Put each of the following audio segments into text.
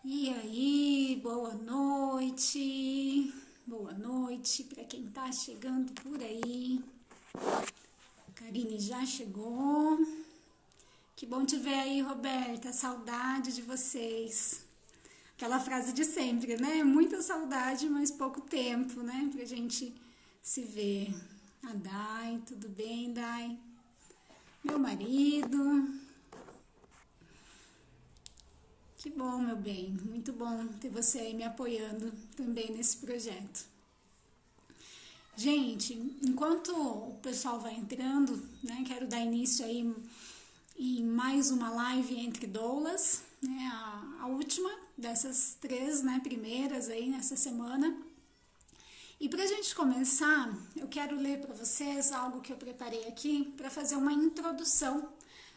E aí, boa noite. Boa noite para quem tá chegando por aí. A Karine já chegou. Que bom te ver aí, Roberta. Saudade de vocês. Aquela frase de sempre, né? Muita saudade, mas pouco tempo, né? Pra gente se ver. A Dai, tudo bem, Dai? Meu marido. Que bom, meu bem. Muito bom ter você aí me apoiando também nesse projeto. Gente, enquanto o pessoal vai entrando, né, quero dar início aí em mais uma live entre doulas, né, a última dessas três, né, primeiras aí nessa semana. E para a gente começar, eu quero ler para vocês algo que eu preparei aqui para fazer uma introdução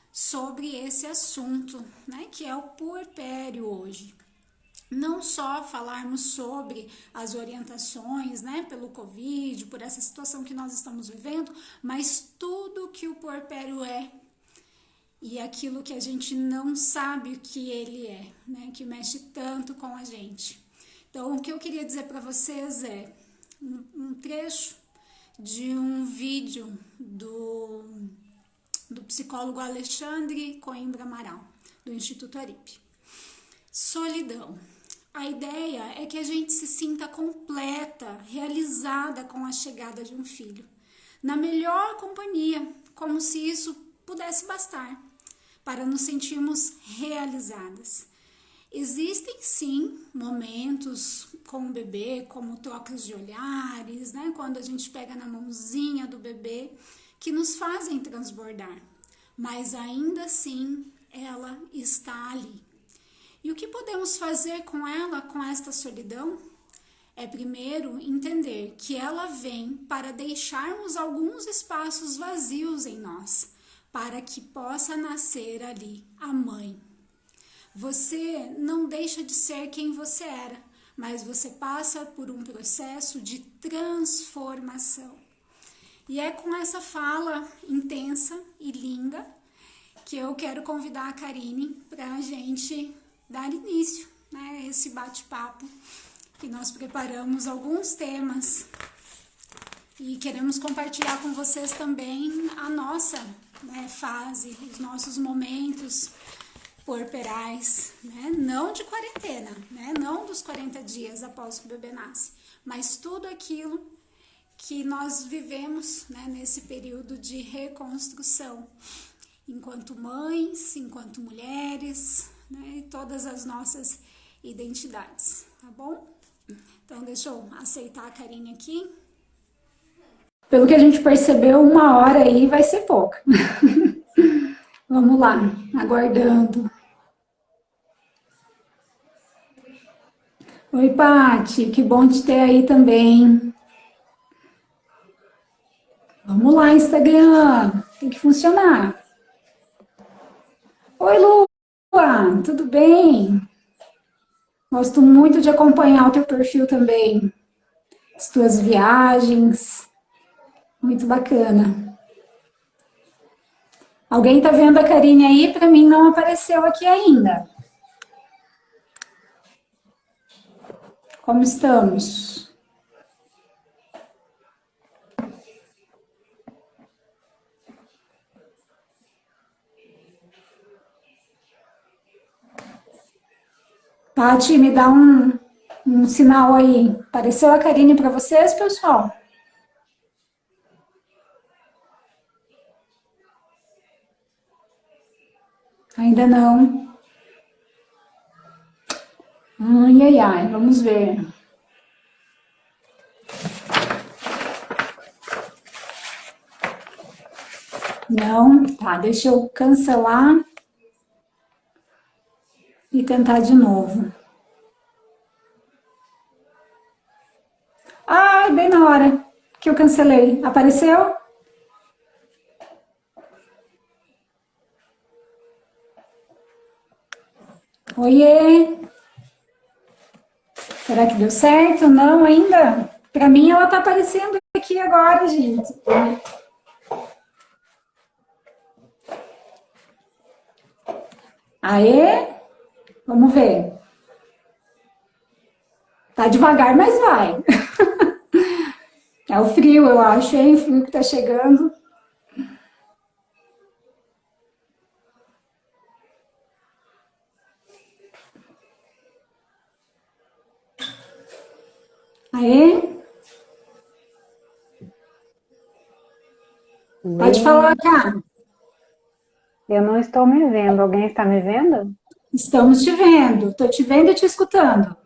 sobre esse assunto, né, que é o puerpério hoje. Não só falarmos sobre as orientações, né, pelo Covid, por essa situação que nós estamos vivendo, mas tudo que o puerpério é e aquilo que a gente não sabe o que ele é, né, que mexe tanto com a gente. Então, o que eu queria dizer para vocês é um trecho de um vídeo do psicólogo Alexandre Coimbra Amaral, do Instituto Aripe. Solidão. A ideia é que a gente se sinta completa, realizada com a chegada de um filho, na melhor companhia, como se isso pudesse bastar, para nos sentirmos realizadas. Existem sim momentos com o bebê, como trocas de olhares, né? Quando a gente pega na mãozinha do bebê, que nos fazem transbordar, mas ainda assim ela está ali. E o que podemos fazer com ela, com esta solidão? É primeiro entender que ela vem para deixarmos alguns espaços vazios em nós, para que possa nascer ali a mãe. Você não deixa de ser quem você era, mas você passa por um processo de transformação. E é com essa fala intensa e linda que eu quero convidar a Karine para a gente dar início, né, a esse bate-papo que nós preparamos alguns temas e queremos compartilhar com vocês também a nossa, né, fase, os nossos momentos puerperais, né, não de quarentena, né, não dos 40 dias após que o bebê nasce, mas tudo aquilo que nós vivemos, né, nesse período de reconstrução, enquanto mães, enquanto mulheres, né, e todas as nossas identidades, tá bom? Então, deixa eu aceitar a Karine aqui. Pelo que a gente percebeu, 1 hora aí vai ser pouca. Vamos lá, aguardando. Oi, Pati, que bom te ter aí também. Vamos lá, Instagram, tem que funcionar. Oi, Lua, tudo bem? Gosto muito de acompanhar o teu perfil também, as tuas viagens, muito bacana. Alguém tá vendo a Karine aí? Para mim não apareceu aqui ainda. Como estamos? Pati, me dá um sinal aí. Apareceu a Karine para vocês, pessoal? Ainda não. Ai, ai, ai, vamos ver. Não, tá, deixa eu cancelar e tentar de novo. Ai, bem na hora que eu cancelei. Apareceu? Oiê! Será que deu certo? Não ainda? Para mim ela tá aparecendo aqui agora, gente. Aê? Vamos ver. Tá devagar, mas vai. É o frio, eu acho, hein? O frio que tá chegando. Aê, pode falar, Oi, cara. eu não estou me vendo. Alguém está me vendo? Estamos te vendo. Tô te vendo e te escutando.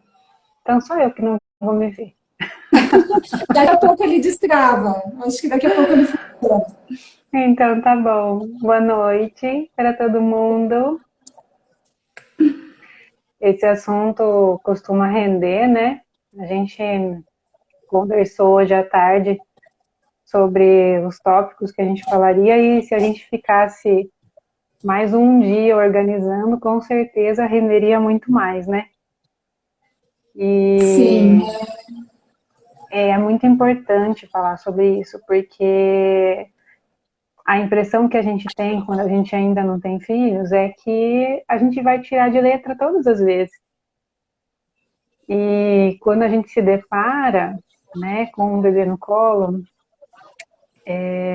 Então sou eu que não vou me ver. Daqui a pouco ele destrava. Acho que daqui a pouco ele funciona. Então tá bom. Boa noite para todo mundo. Esse assunto costuma render, né? A gente conversou hoje à tarde sobre os tópicos que a gente falaria e se a gente ficasse mais um dia organizando, com certeza renderia muito mais, né? Sim, E é muito importante falar sobre isso, porque a impressão que a gente tem quando a gente ainda não tem filhos é que a gente vai tirar de letra todas as vezes. E quando a gente se depara, né, com um bebê no colo,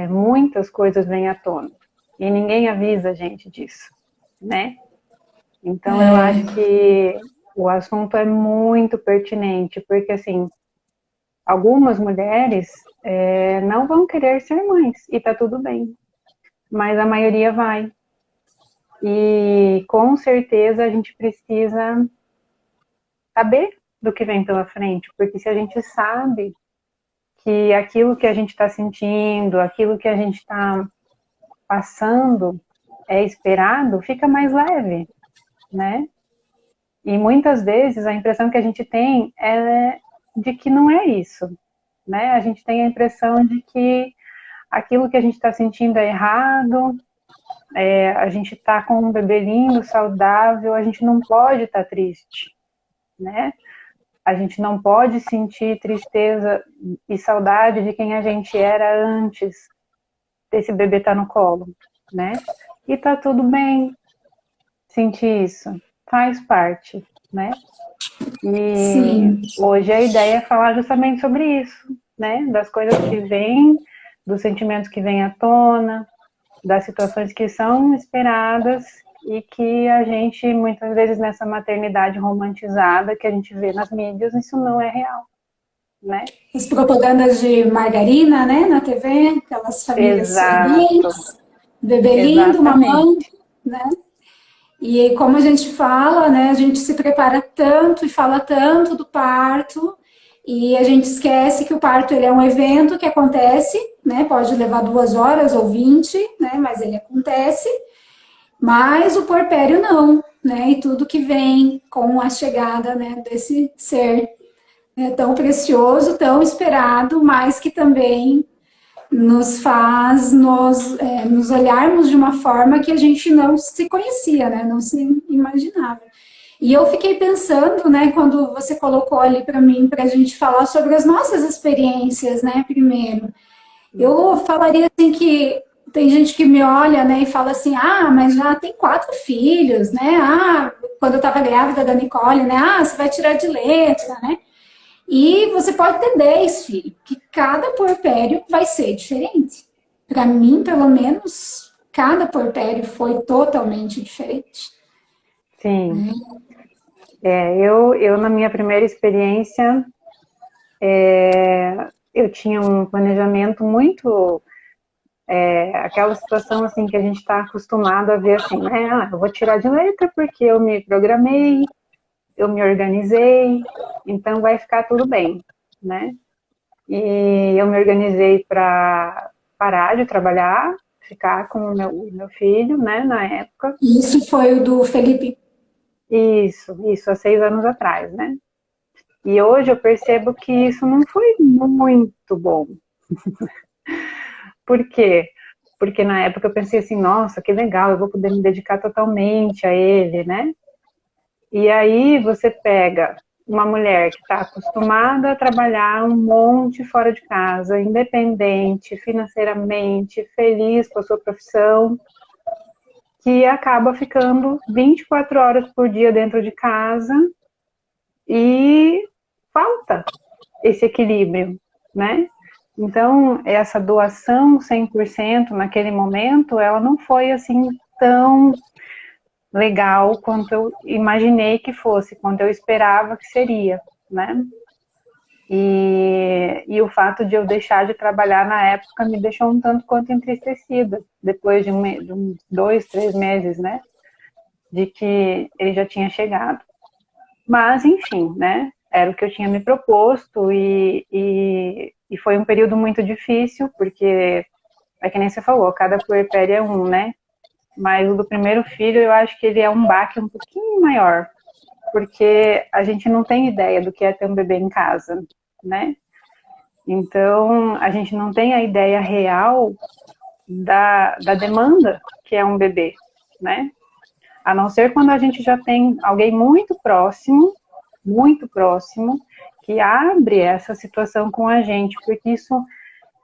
muitas coisas vêm à tona. E ninguém avisa a gente disso, né? Então eu acho que o assunto é muito pertinente, porque assim, algumas mulheres não vão querer ser mães, e tá tudo bem. Mas a maioria vai. E com certeza a gente precisa saber do que vem pela frente, porque se a gente sabe que aquilo que a gente está sentindo, aquilo que a gente está passando é esperado, fica mais leve, né? E muitas vezes a impressão que a gente tem é de que não é isso, né? A gente tem a impressão de que aquilo que a gente está sentindo é errado, a gente está com um bebê lindo, saudável, a gente não pode estar triste, né? A gente não pode sentir tristeza e saudade de quem a gente era antes desse bebê estar no colo, né? E tá tudo bem sentir isso, faz parte, né? E sim. hoje a ideia é falar justamente sobre isso, né? Das coisas que vêm, dos sentimentos que vêm à tona, das situações que são esperadas e que a gente, muitas vezes, nessa maternidade romantizada que a gente vê nas mídias, isso não é real, né? As propagandas de margarina, né, na TV, aquelas famílias Exato, sorridentes, bebê lindo, mamãe, exatamente. né? E como a gente fala, né, a gente se prepara tanto e fala tanto do parto, e a gente esquece que o parto ele é um evento que acontece, né, pode levar 2 horas ou 20, né, mas ele acontece, mas o puerpério não, né, e tudo que vem com a chegada, né, desse ser, né, tão precioso, tão esperado, mas que também nos faz nos olharmos de uma forma que a gente não se conhecia, né? Não se imaginava. E eu fiquei pensando, né, quando você colocou ali para mim, para a gente falar sobre as nossas experiências, né, primeiro. Eu falaria assim que tem gente que me olha, né, e fala assim, ah, mas já tem 4 filhos, né? Ah, quando eu estava grávida da Nicole, né? Ah, você vai tirar de letra, né? E você pode ter 10 filhos, que cada porpério vai ser diferente. Para mim, pelo menos, cada porpério foi totalmente diferente. Sim. Eu na minha primeira experiência, eu tinha um planejamento muito, aquela situação assim que a gente está acostumado a ver assim, né? Ah, eu vou tirar de letra porque eu me programei, eu me organizei, então vai ficar tudo bem, né? E eu me organizei para parar de trabalhar, ficar com o meu filho, né, na época. Isso foi o do Felipe. Isso, há 6 anos atrás, né? E hoje eu percebo que isso não foi muito bom. Por quê? Porque na época eu pensei assim, nossa, que legal, eu vou poder me dedicar totalmente a ele, né? E aí você pega uma mulher que está acostumada a trabalhar um monte fora de casa, independente, financeiramente, feliz com a sua profissão, que acaba ficando 24 horas por dia dentro de casa e falta esse equilíbrio, né? Então, essa doação 100% naquele momento, ela não foi assim tão legal quanto eu imaginei que fosse, quanto eu esperava que seria, né? E o fato de eu deixar de trabalhar na época me deixou um tanto quanto entristecida, depois de uns 2, 3 meses, né? De que ele já tinha chegado. Mas, enfim, né? Era o que eu tinha me proposto e foi um período muito difícil, porque, é que nem você falou, cada puerpério é um, né? Mas o do primeiro filho, eu acho que ele é um baque um pouquinho maior, porque a gente não tem ideia do que é ter um bebê em casa, né? Então, a gente não tem a ideia real da demanda que é um bebê, né? A não ser quando a gente já tem alguém muito próximo, que abre essa situação com a gente, porque isso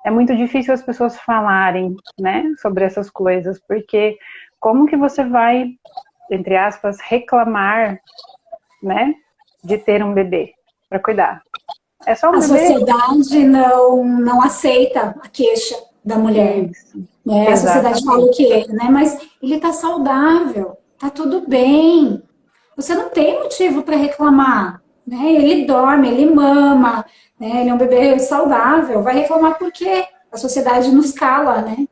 é muito difícil as pessoas falarem, né, sobre essas coisas, porque como que você vai, entre aspas, reclamar, né, de ter um bebê para cuidar? É só um A bebê? sociedade não aceita a queixa da mulher. Isso, Né? A sociedade fala o exatamente. quê? Né? Mas ele está saudável, está tudo bem. Você não tem motivo para reclamar. Né? Ele dorme, ele mama, né? Ele é um bebê saudável. Vai reclamar por quê? A sociedade nos cala, né?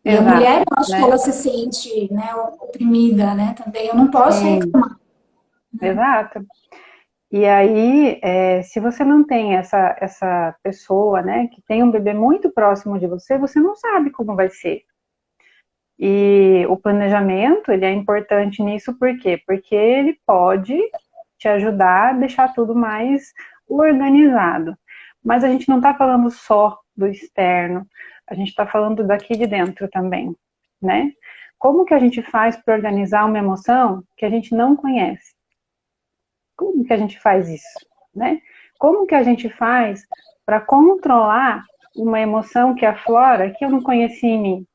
E a mulher, Exato, eu acho que né? ela se sente, né, oprimida, né? Também eu não posso Sim, reclamar. exato. E aí, se você não tem essa pessoa, né, que tem um bebê muito próximo de você, você não sabe como vai ser. E o planejamento, ele é importante nisso, por quê? Porque ele pode te ajudar a deixar tudo mais organizado. Mas a gente não está falando só do externo, a gente está falando daqui de dentro também, né? Como que a gente faz para organizar uma emoção que a gente não conhece? Como que a gente faz isso, né? Como que a gente faz para controlar uma emoção que aflora que eu não conheci em mim?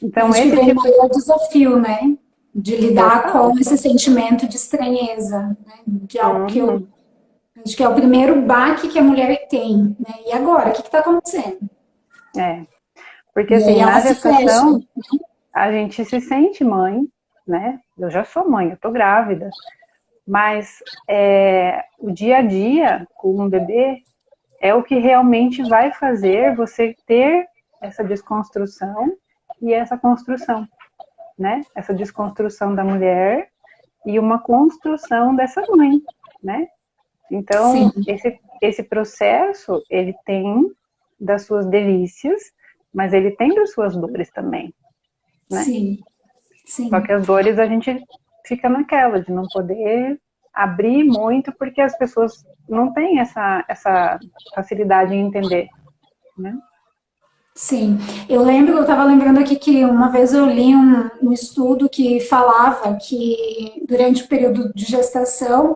Então, Acho que esse vem o tipo maior desafio, né? De lidar com total. esse sentimento de estranheza, né? De algo que eu Uhum, acho que é o primeiro baque que a mulher tem, né? E agora, o que está acontecendo? é. Porque E aí assim, ela na se fecha. gestação, a gente se sente mãe, né? Eu já sou mãe, eu tô grávida. Mas o dia a dia com um bebê é o que realmente vai fazer você ter essa desconstrução e essa construção, né? Essa desconstrução da mulher e uma construção dessa mãe, né? Sim, Então, esse processo, ele tem das suas delícias, mas ele tem das suas dores também, né? sim, Só sim. que as dores a gente fica naquela de não poder abrir muito porque as pessoas não têm essa facilidade em entender, né? Sim, eu estava lembrando aqui que uma vez eu li um estudo que falava que durante o período de gestação,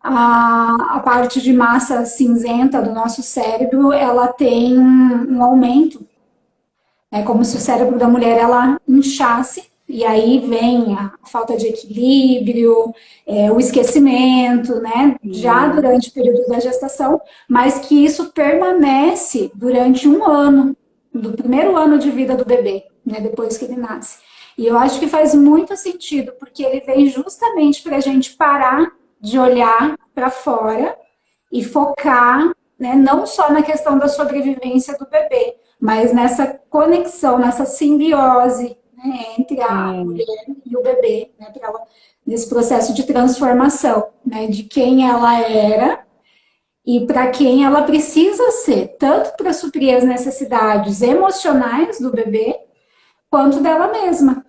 a parte de massa cinzenta do nosso cérebro, ela tem um aumento. É como se o cérebro da mulher ela inchasse e aí vem a falta de equilíbrio, o esquecimento, né? Já Uhum. durante o período da gestação, mas que isso permanece durante um ano, do primeiro ano de vida do bebê, né? Depois que ele nasce. E eu acho que faz muito sentido, porque ele vem justamente para a gente parar de olhar para fora e focar, né, não só na questão da sobrevivência do bebê, mas nessa conexão, nessa simbiose, né, entre a Sim, mulher e o bebê, né, nesse processo de transformação, né, de quem ela era e para quem ela precisa ser, tanto para suprir as necessidades emocionais do bebê, quanto dela mesma,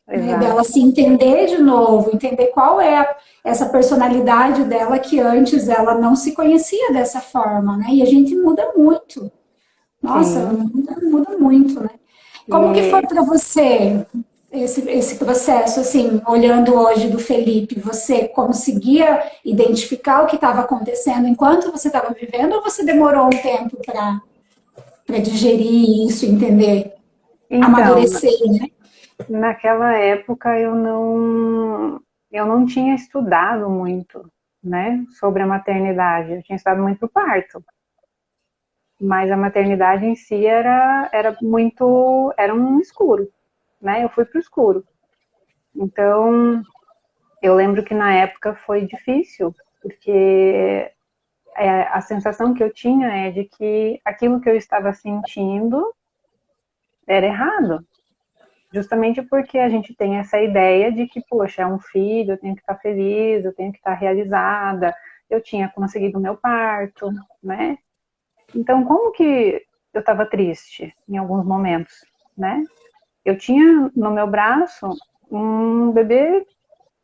né, dela exato. se entender de novo, entender qual é essa personalidade dela que antes ela não se conhecia dessa forma, né? E a gente muda muito. Nossa, Sim. muda muito, né? Como que foi E para você esse processo, assim, olhando hoje do Felipe? Você conseguia identificar o que estava acontecendo enquanto você estava vivendo ou você demorou um tempo para digerir isso, entender, então, amadurecer, né? naquela época eu não tinha estudado muito, né, sobre a maternidade. Eu tinha estudado muito pro parto, mas a maternidade em si era um escuro, né? Eu fui pro escuro. Então, eu lembro que na época foi difícil, porque a sensação que eu tinha é de que aquilo que eu estava sentindo era errado. Justamente porque a gente tem essa ideia de que, poxa, é um filho, eu tenho que estar feliz, eu tenho que estar realizada, eu tinha conseguido o meu parto, né? Então, como que eu estava triste em alguns momentos, né? Eu tinha no meu braço um bebê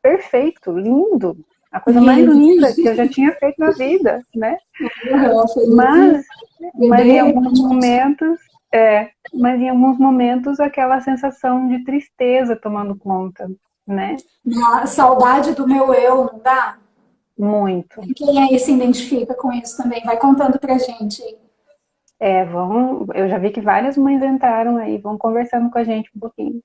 perfeito, lindo, a coisa mais Lindo. linda que eu já tinha feito na vida, né? Felipe, Mas, mas em bebê, alguns momentos, mas em alguns momentos aquela sensação de tristeza tomando conta, né? a saudade do meu eu, não dá? Muito. Quem aí se identifica com isso também? Vai contando pra gente aí. Eu já vi que várias mães entraram aí, vão conversando com a gente um pouquinho.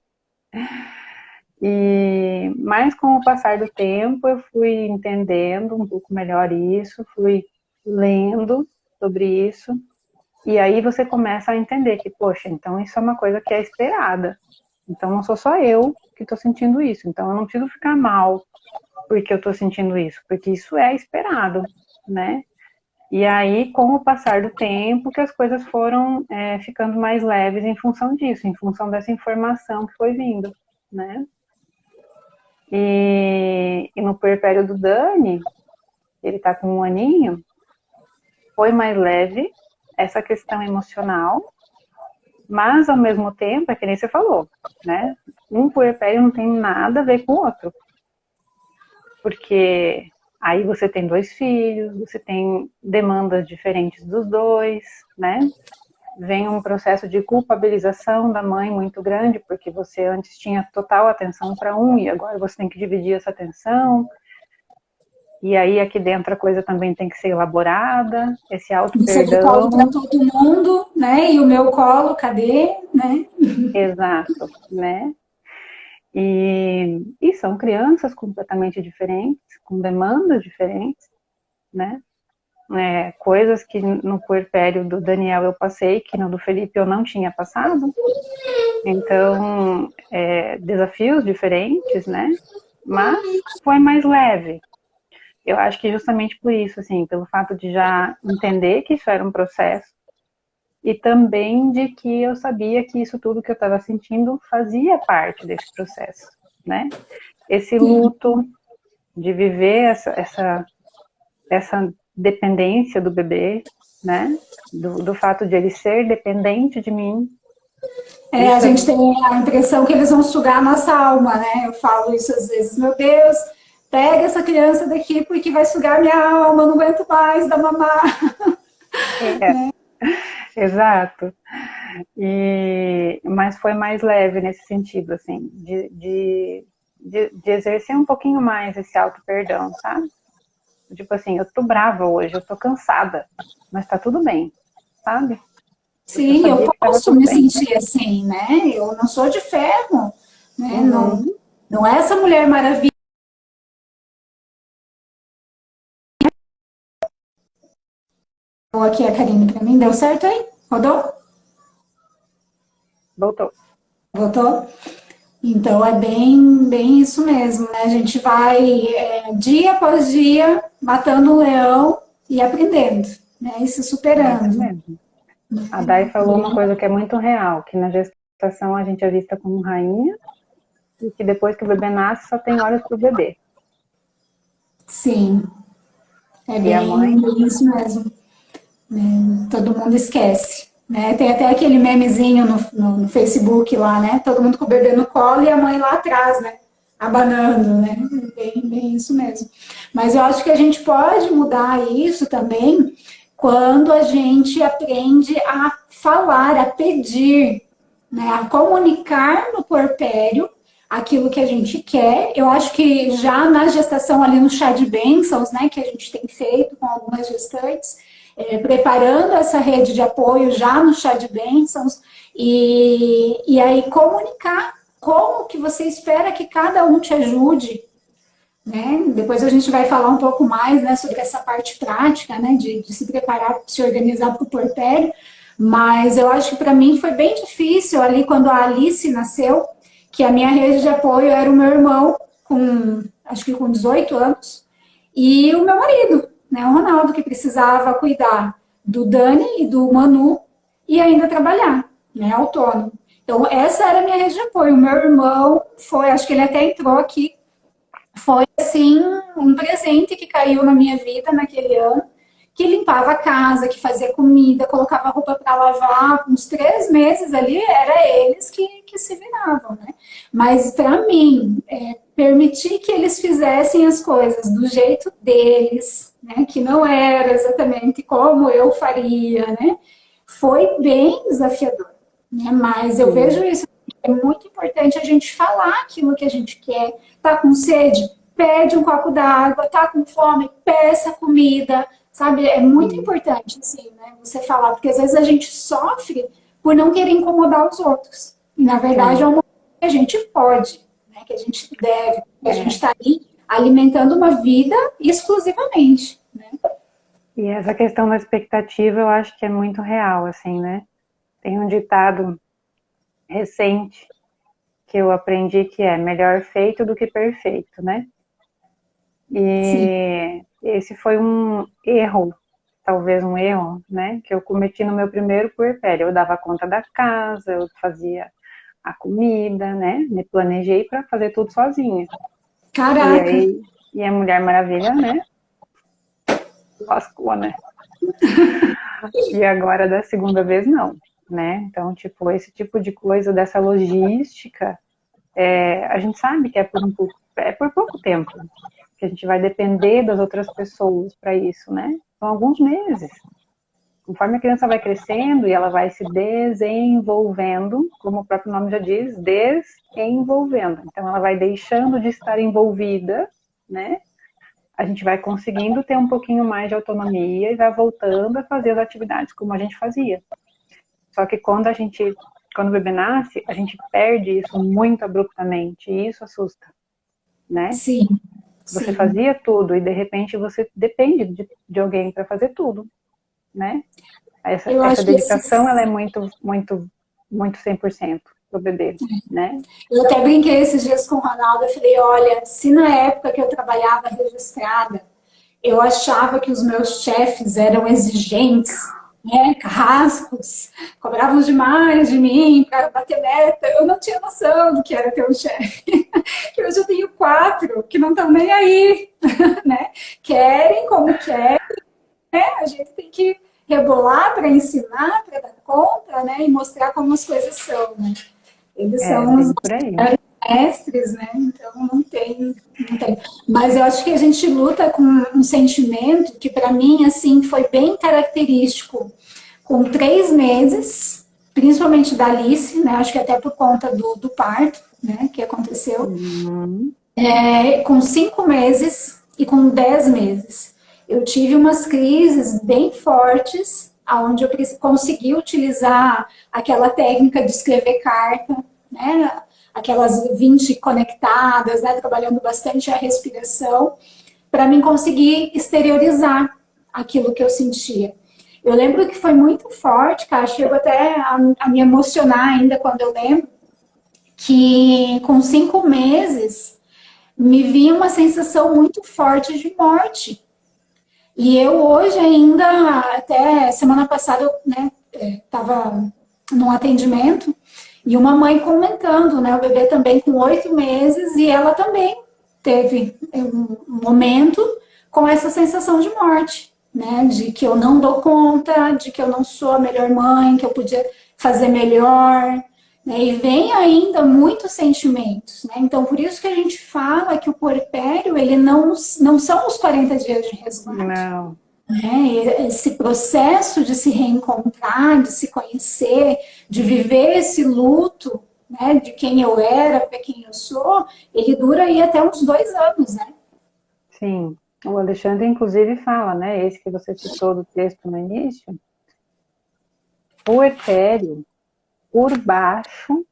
Mas com o passar do tempo eu fui entendendo um pouco melhor isso, fui lendo sobre isso, e aí você começa a entender que, poxa, então isso é uma coisa que é esperada. Então não sou só eu que estou sentindo isso, então eu não preciso ficar mal porque eu estou sentindo isso, porque isso é esperado, né? E aí, com o passar do tempo, que as coisas foram ficando mais leves em função disso, em função dessa informação que foi vindo, né? E no puerpério do Dani, ele tá com 1 aninho, foi mais leve essa questão emocional, mas ao mesmo tempo, é que nem você falou, né? Um puerpério não tem nada a ver com o outro. Porque aí você tem 2 filhos, você tem demandas diferentes dos dois, né? Vem um processo de culpabilização da mãe muito grande, porque você antes tinha total atenção para um e agora você tem que dividir essa atenção. E aí aqui dentro a coisa também tem que ser elaborada, esse Você de colo para auto-perdão. todo mundo, né? E o meu colo, cadê? Né? Exato, né? E são crianças completamente diferentes, com demandas diferentes, né? Coisas que no puerpério do Daniel eu passei, que no do Felipe eu não tinha passado. Então, desafios diferentes, né? Mas foi mais leve. Eu acho que justamente por isso, assim, pelo fato de já entender que isso era um processo e também de que eu sabia que isso tudo que eu estava sentindo fazia parte desse processo, né? Esse luto de viver essa dependência do bebê, né? Do fato de ele ser dependente de mim. A Isso é gente tem a impressão que eles vão sugar a nossa alma, né? Eu falo isso às vezes, meu Deus, pega essa criança daqui porque vai sugar minha alma, eu não aguento mais dar mamar. exato. Mas foi mais leve nesse sentido, assim, de exercer um pouquinho mais esse auto-perdão, sabe? Tipo assim, eu tô brava hoje, eu tô cansada, mas tá tudo bem, sabe? Porque eu Sim, eu sabia que tava posso tudo me bem. sentir assim, né? Eu não sou de ferro, né? Uhum. Não, não é essa Mulher Maravilha. Aqui a Karine para mim, deu certo aí? Rodou? Voltou. Voltou? Então é bem isso mesmo, né? A gente vai dia após dia matando um leão e aprendendo, né? E se É isso superando. mesmo. A Dai falou uma coisa que é muito real, que na gestação a gente é vista como rainha e que depois que o bebê nasce só tem olhos pro bebê. Sim, é E a mãe, bem isso mesmo. Todo mundo esquece. Né? Tem até aquele memezinho no Facebook lá, né? Todo mundo com o bebê no colo e a mãe lá atrás, né? Abanando, né? Bem isso mesmo. Mas eu acho que a gente pode mudar isso também quando a gente aprende a falar, a pedir, né? A comunicar no puerpério aquilo que a gente quer. Eu acho que já na gestação ali no chá de bênçãos, né? Que a gente tem feito com algumas gestantes, preparando essa rede de apoio já no chá de bênçãos e aí comunicar como que você espera que cada um te ajude, né? Depois a gente vai falar um pouco mais, né, sobre essa parte prática, né, de se preparar, se organizar para o puerpério. Mas eu acho que para mim foi bem difícil ali quando a Alice nasceu, que a minha rede de apoio era o meu irmão, com acho que com 18 anos, e o meu marido, né, o Ronaldo, que precisava cuidar do Dani e do Manu e ainda trabalhar, né, autônomo. Então, essa era a minha rede de apoio. O meu irmão foi, acho que ele até entrou aqui, foi assim um presente que caiu na minha vida naquele ano, que limpava a casa, que fazia comida, colocava roupa para lavar, uns 3 meses ali era eles que se viravam, né? Mas para mim, permitir que eles fizessem as coisas do jeito deles, né? Que não era exatamente como eu faria, né? Foi bem desafiador, né? Mas eu Sim. vejo isso. É muito importante a gente falar aquilo que a gente quer. Tá com sede? Pede um copo d'água. Tá com fome? Peça comida. Sabe? É muito Sim. importante, assim, né? Você falar, porque às vezes a gente sofre por não querer incomodar os outros. E na verdade é Sim. uma coisa que a gente pode, né? Que a gente deve, que a gente É. está ali alimentando uma vida exclusivamente, né? E essa questão da expectativa eu acho que é muito real, assim, né? Tem um ditado recente que eu aprendi que é melhor feito do que perfeito, né? Sim, E esse foi um erro, talvez um erro, né? Que eu cometi no meu primeiro puerpério. Eu dava conta da casa, eu fazia a comida, né? Me planejei para fazer tudo sozinha. E caraca, aí, e a Mulher Maravilha, né? Lascou, né? E agora da segunda vez não, né? Então, tipo, esse tipo de coisa dessa logística, a gente sabe que é por pouco tempo que a gente vai depender das outras pessoas para isso, né? São alguns meses. Conforme a criança vai crescendo e ela vai se desenvolvendo, como o próprio nome já diz, desenvolvendo. Então, ela vai deixando de estar envolvida, né? A gente vai conseguindo ter um pouquinho mais de autonomia e vai voltando a fazer as atividades como a gente fazia. Só que quando o bebê nasce, a gente perde isso muito abruptamente e isso assusta, né? sim, Você sim. fazia tudo e de repente você depende de alguém para fazer tudo, né? Essa, Eu essa acho que dedicação, ela esses. é muito 100% pro bebê, né? Eu até brinquei esses dias com o Ronaldo. Eu falei: olha, se na época que eu trabalhava registrada, eu achava que os meus chefes eram exigentes, né, carrascos, cobravam demais de mim para bater meta. Eu não tinha noção do que era ter um chefe. Que hoje eu tenho 4 que não estão nem aí, né? Querem como querem, né? A gente tem que rebolar para ensinar, para dar conta, né? E mostrar como as coisas são, né? Eles É, são os bem por aí. mestres, né? Então não tem. Mas eu acho que a gente luta com um sentimento que para mim assim foi bem característico com 3 meses, principalmente da Alice, né? Acho que até por conta do parto, né? Que aconteceu, Uhum. com 5 meses e com 10 meses. Eu tive umas crises bem fortes, aonde eu consegui utilizar aquela técnica de escrever carta, né? Aquelas 20 conectadas, né? Trabalhando bastante a respiração, para mim conseguir exteriorizar aquilo que eu sentia. Eu lembro que foi muito forte, cara, chego até a me emocionar ainda quando eu lembro, que com 5 meses me vinha uma sensação muito forte de morte. E eu hoje ainda, até semana passada, eu né, estava num atendimento e uma mãe comentando, né, o bebê também com 8 meses e ela também teve um momento com essa sensação de morte, né, de que eu não dou conta, de que eu não sou a melhor mãe, que eu podia fazer melhor, né, e vem ainda muitos sentimentos, né? Então, por isso que a gente fala que o puerpério, ele não são os 40 dias de resguardo, Não, né? Esse processo de se reencontrar, de se conhecer, de viver esse luto, né? De quem eu era para quem eu sou, ele dura aí até uns 2 anos, né? sim. O Alexandre, inclusive, fala, né? Esse que você citou do texto no início, puerpério, por baixo,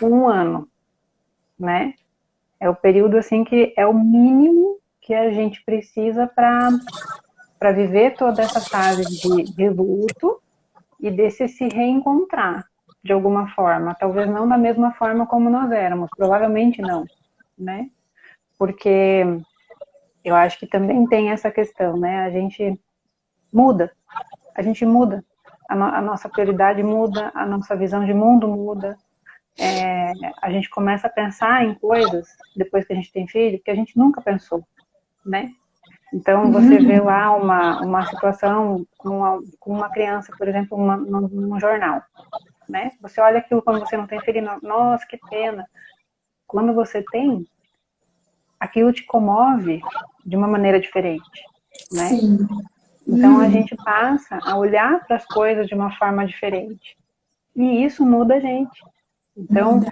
1 ano, né? É o período, assim, que é o mínimo que a gente precisa para viver toda essa fase de luto e desse se reencontrar, de alguma forma. Talvez não da mesma forma como nós éramos, provavelmente não, né? Porque eu acho que também tem essa questão, né? Muda, a gente muda, a nossa prioridade muda, a nossa visão de mundo muda, a gente começa a pensar em coisas, depois que a gente tem filho, que a gente nunca pensou, né? Então, você vê lá uma situação com uma criança, por exemplo, num jornal, né? Você olha aquilo quando você não tem filho, nossa, que pena. Quando você tem, aquilo te comove de uma maneira diferente, né? Sim. Então, a gente passa a olhar para as coisas de uma forma diferente. E isso muda a gente. Então, Muda.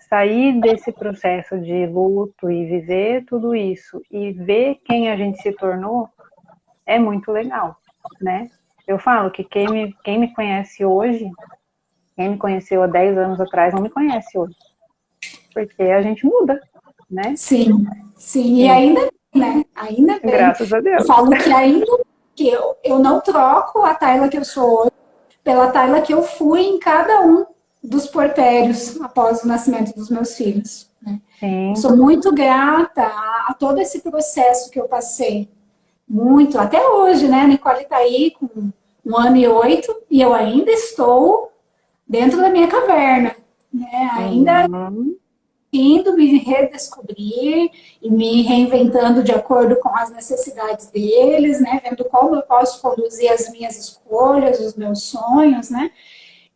sair desse processo de luto e viver tudo isso e ver quem a gente se tornou é muito legal, né? Eu falo que quem me conhece hoje, quem me conheceu há 10 anos atrás, não me conhece hoje. Porque a gente muda, né? Sim, sim. E E, ainda bem, né? Ainda bem. graças a Eu Deus. falo que ainda que eu não troco a Tayla que eu sou hoje pela Tayla que eu fui em cada um dos porpérios após o nascimento dos meus filhos. Né? Eu Sim, sou muito grata a todo esse processo que eu passei. Muito, até hoje, né? A Nicole está aí com 1 ano e 8 e eu ainda estou dentro da minha caverna. Né? Ainda uhum, indo me redescobrir e me reinventando de acordo com as necessidades deles, né? Vendo como eu posso conduzir as minhas escolhas, os meus sonhos, né?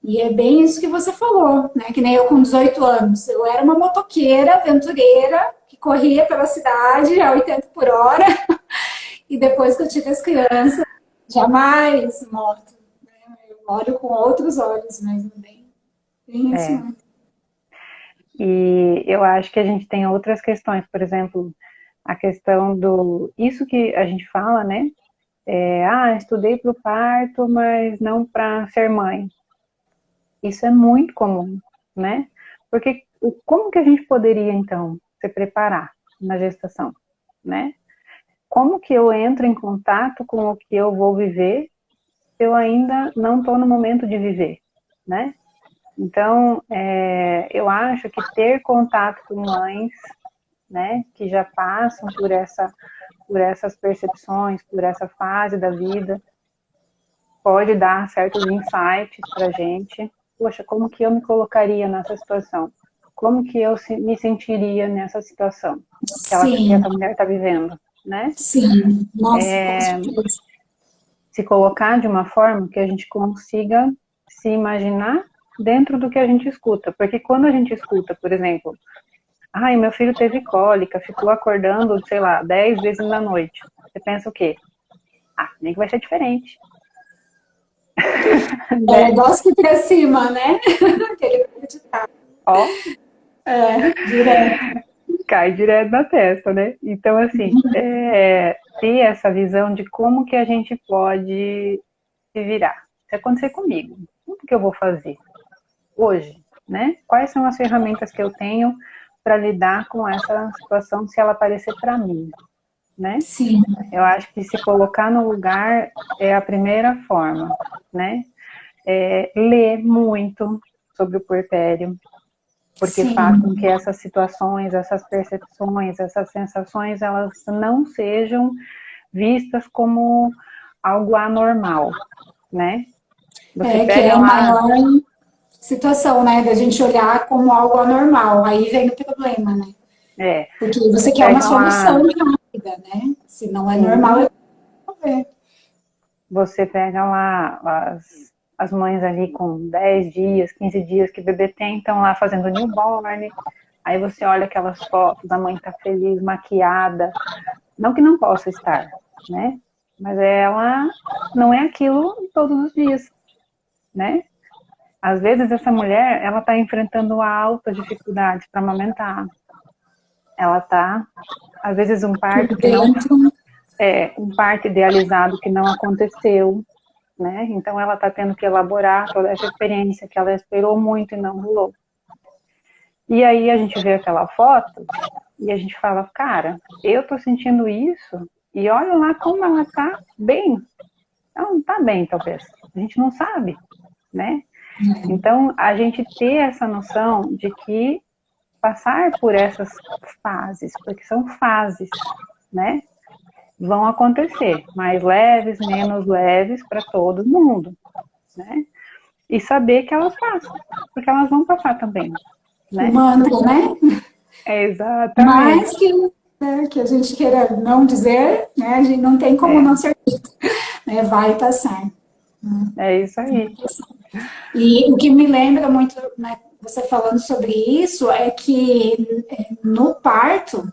E é bem isso que você falou, né? Que nem eu com 18 anos. Eu era uma motoqueira, aventureira, que corria pela cidade a 80 por hora. E depois que eu tive as crianças, jamais moto. Né? Eu olho com outros olhos mesmo, bem isso é. mesmo. E eu acho que a gente tem outras questões, por exemplo, a questão isso que a gente fala, né? Estudei para o parto, mas não para ser mãe. Isso é muito comum, né? Porque como que a gente poderia, então, se preparar na gestação, né? Como que eu entro em contato com o que eu vou viver se eu ainda não estou no momento de viver, né? Então, eu acho que ter contato com mães, né, que já passam por essas percepções, por essa fase da vida, pode dar certos insights para a gente. Poxa, como que eu me colocaria nessa situação? Como que eu me sentiria nessa situação que Sim, essa mulher está vivendo, né? sim. Nossa, com certeza. Se colocar de uma forma que a gente consiga se imaginar dentro do que a gente escuta. Porque quando a gente escuta, por exemplo, meu filho teve cólica, ficou acordando, sei lá, 10 vezes na noite. Você pensa o quê? Nem que vai ser diferente. É, Né? gosto pra cima, né? Aquele acreditar. Ó, Direto. cai direto na testa, né? Então, assim, ter essa visão de como que a gente pode se virar. Se acontecer comigo, o que eu vou fazer hoje, né? Quais são as ferramentas que eu tenho para lidar com essa situação se ela aparecer para mim, né? Sim, Eu acho que se colocar no lugar é a primeira forma, né? Ler muito sobre o puerpério, porque faz com sim. que essas situações, essas percepções, essas sensações, elas não sejam vistas como algo anormal, né? Você É que é pega a lá, maior situação, né? Da gente olhar como algo anormal. Aí vem o problema, né? Porque você você quer uma pega lá, solução rápida, né? Se não é normal, sim, eu vou ver. você pega lá as mães ali com 10 dias, 15 dias que o bebê tem, estão lá fazendo newborn, aí você olha aquelas fotos, a mãe tá feliz, maquiada, não que não possa estar, né? Mas ela não é aquilo todos os dias, né? Às vezes essa mulher, ela tá enfrentando altas dificuldades para amamentar. Ela tá, às vezes Por parto que não dentro, um parto idealizado que não aconteceu, né? Então ela está tendo que elaborar toda essa experiência que ela esperou muito e não rolou. E aí a gente vê aquela foto E a gente fala, cara, eu tô sentindo isso, e olha lá como ela tá bem. Ela não tá bem, talvez. A gente não sabe, né? Então, a gente ter essa noção de que passar por essas fases, porque são fases, né? Vão acontecer, mais leves, menos leves para todo mundo, né? E saber que elas passam, porque elas vão passar também, O né? mantra, né? É exatamente. Mas que, né, que a gente queira não dizer, né? A gente não tem como É, não ser dito, né? Vai passar. é isso aí. E o que me lembra muito, né, você falando sobre isso, é que no parto,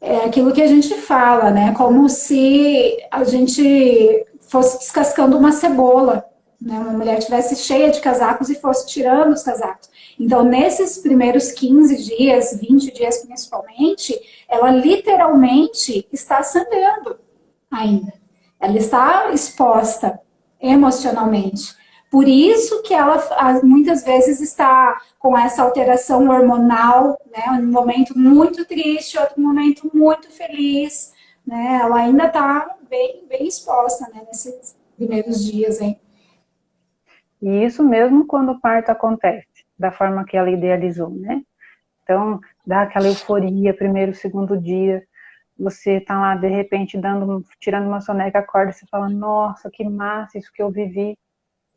é aquilo que a gente fala, né? Como se a gente fosse descascando uma cebola, né? Uma mulher tivesse cheia de casacos e fosse tirando os casacos. Então, nesses primeiros 15 dias, 20 dias principalmente, ela literalmente está sangrando ainda. Ela está exposta emocionalmente. Por isso que ela muitas vezes está com essa alteração hormonal, né? Um momento muito triste, outro momento muito feliz, né? Ela ainda está bem exposta, né? Nesses primeiros dias, hein? E isso mesmo quando o parto acontece, da forma que ela idealizou, né? Então, dá aquela euforia, primeiro, segundo dia, você tá lá, de repente, tirando uma soneca, acorda e você fala, nossa, que massa isso que eu vivi.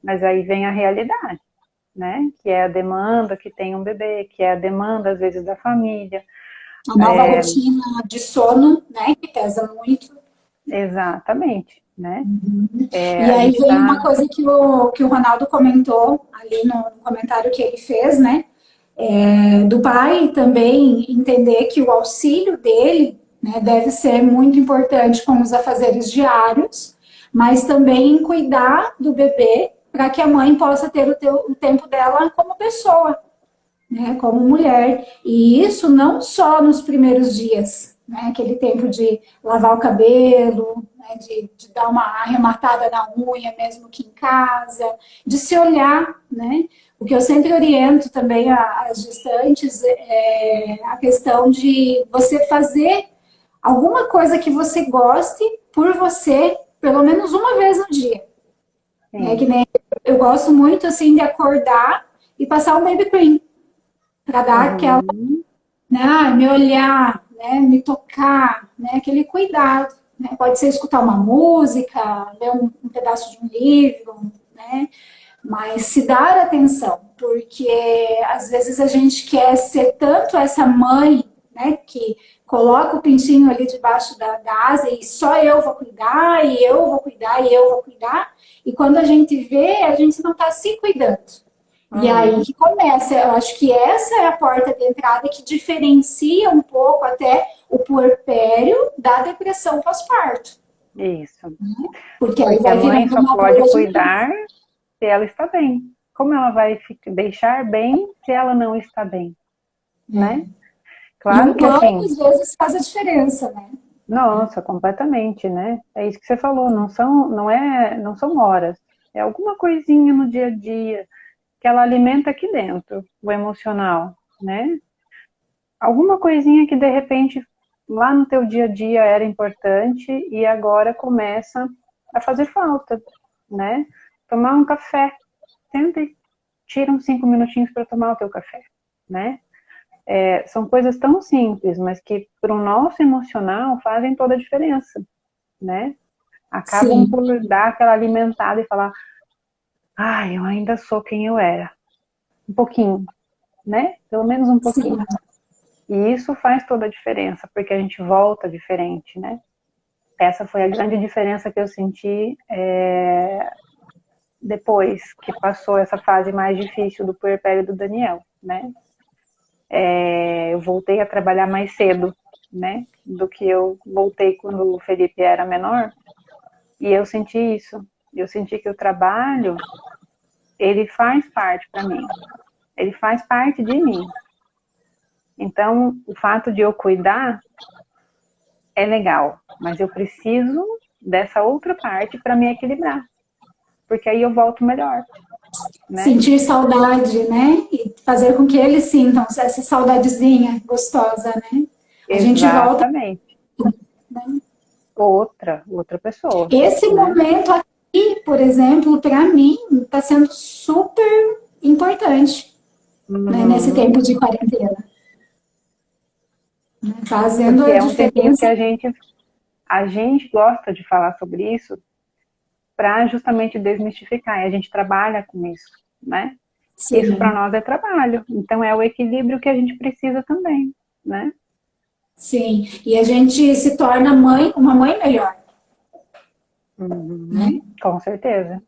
Mas aí vem a realidade, né? Que é a demanda que tem um bebê, que é a demanda, às vezes, da família. A nova rotina de sono, né? Que pesa muito. Exatamente, né? E A aí gente vem uma tá... coisa que o Ronaldo comentou ali no comentário que ele fez, né? Do pai também entender que o auxílio dele, né, deve ser muito importante com os afazeres diários, mas também em cuidar do bebê para que a mãe possa ter o tempo dela como pessoa, né, como mulher. E isso não só nos primeiros dias, né, aquele tempo de lavar o cabelo, né, de dar uma arrematada na unha, mesmo que em casa, de se olhar, né? O que eu sempre oriento também às gestantes é a questão de você fazer alguma coisa que você goste por você, pelo menos uma vez no dia. Né? Que Sim. nem eu gosto muito assim de acordar e passar um baby cream para dar aquela, Uhum. né, me olhar, né, me tocar, né, aquele cuidado. Né? Pode ser escutar uma música, ler um pedaço de um livro, né? Mas se dar atenção, porque às vezes a gente quer ser tanto essa mãe, né, que coloca o pintinho ali debaixo da asa e só eu vou cuidar, e eu vou cuidar, e eu vou cuidar, e quando a gente vê, a gente não está se cuidando. E aí Uhum. que começa, eu acho que essa é a porta de entrada que diferencia um pouco até o puerpério da depressão pós-parto. Isso. Porque aí Porque a vai mãe virando só uma pode bola de neve. cuidar se ela está bem. Como ela vai deixar bem se ela não está bem, né? E Claro um que banho, assim, às vezes, faz a diferença, né? nossa, completamente, né? É isso que você falou, não são horas, é alguma coisinha no dia a dia que ela alimenta aqui dentro, o emocional, né? Alguma coisinha que de repente lá no teu dia a dia era importante e agora começa a fazer falta, né? Tomar um café, tenta e tira uns 5 minutinhos para tomar o teu café, né? São coisas tão simples, mas que para o nosso emocional fazem toda a diferença, né? Acabam Sim, por dar aquela alimentada e falar, eu ainda sou quem eu era. Um pouquinho, né? Pelo menos um sim, pouquinho. E isso faz toda a diferença, porque a gente volta diferente, né? Essa foi a grande diferença que eu senti depois que passou essa fase mais difícil do puerpério do Daniel, né? Eu voltei a trabalhar mais cedo, né? Do que eu voltei quando o Felipe era menor. E eu senti isso. Eu senti que o trabalho, ele faz parte para mim. Ele faz parte de mim. Então, o fato de eu cuidar é legal, mas eu preciso dessa outra parte para me equilibrar, porque aí eu volto melhor, né? sentir saudade, né? E fazer com que eles sintam essa saudadezinha gostosa, né? A gente volta, Exatamente. né? Outra pessoa, Esse né? momento aqui, por exemplo, para mim, está sendo super importante, né, nesse Uhum. tempo de quarentena, né, fazendo Porque a é um tempinho que diferença. a gente gosta de falar sobre isso para justamente desmistificar, e a gente trabalha com isso, né? Isso para Sim, nós é trabalho, então é o equilíbrio que a gente precisa também, né? sim. E a gente se torna mãe, uma mãe melhor, né? Com certeza.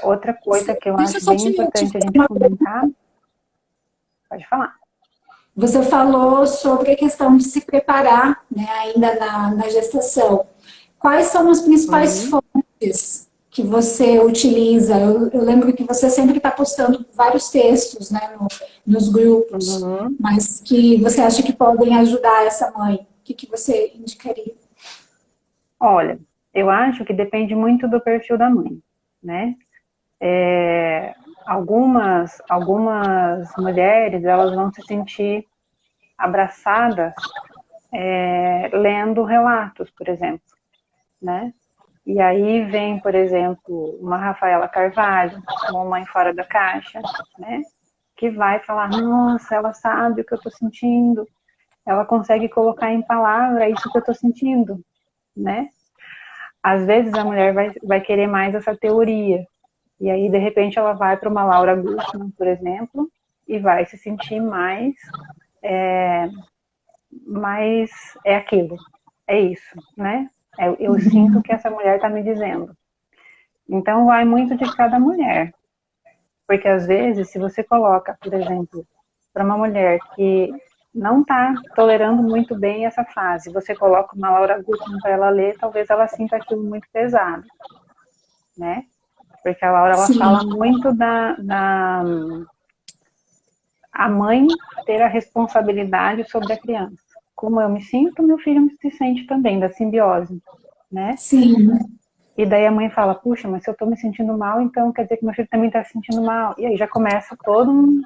Outra coisa que eu Deixa eu acho só bem te importante a fazer gente uma pergunta. comentar, pode falar. Você falou sobre a questão de se preparar, né, ainda na gestação. Quais são as principais Uhum, fontes que você utiliza? Eu lembro que você sempre está postando vários textos, né, nos grupos, uhum. mas que você acha que podem ajudar essa mãe. O que você indicaria? Olha, eu acho que depende muito do perfil da mãe, né? Algumas mulheres, elas vão se sentir abraçadas, lendo relatos, por exemplo, né? E aí vem, por exemplo, uma Rafaela Carvalho, uma mãe fora da caixa, né? Que vai falar, nossa, ela sabe o que eu estou sentindo, ela consegue colocar em palavra isso que eu estou sentindo, né? Às vezes a mulher vai querer mais essa teoria, e aí de repente ela vai para uma Laura Gutman, por exemplo, e vai se sentir mais é aquilo, é isso, né? Eu sinto que essa mulher está me dizendo. Então vai muito de cada mulher, porque às vezes se você coloca, por exemplo, para uma mulher que não está tolerando muito bem essa fase, você coloca uma Laura Gutman para ela ler, talvez ela sinta aquilo muito pesado, né? Porque a Laura ela Sim, fala muito da a mãe ter a responsabilidade sobre a criança. Como eu me sinto, meu filho se sente também, da simbiose, né? sim, E daí a mãe fala, puxa, mas se eu tô me sentindo mal, então quer dizer que meu filho também tá se sentindo mal. E aí já começa todo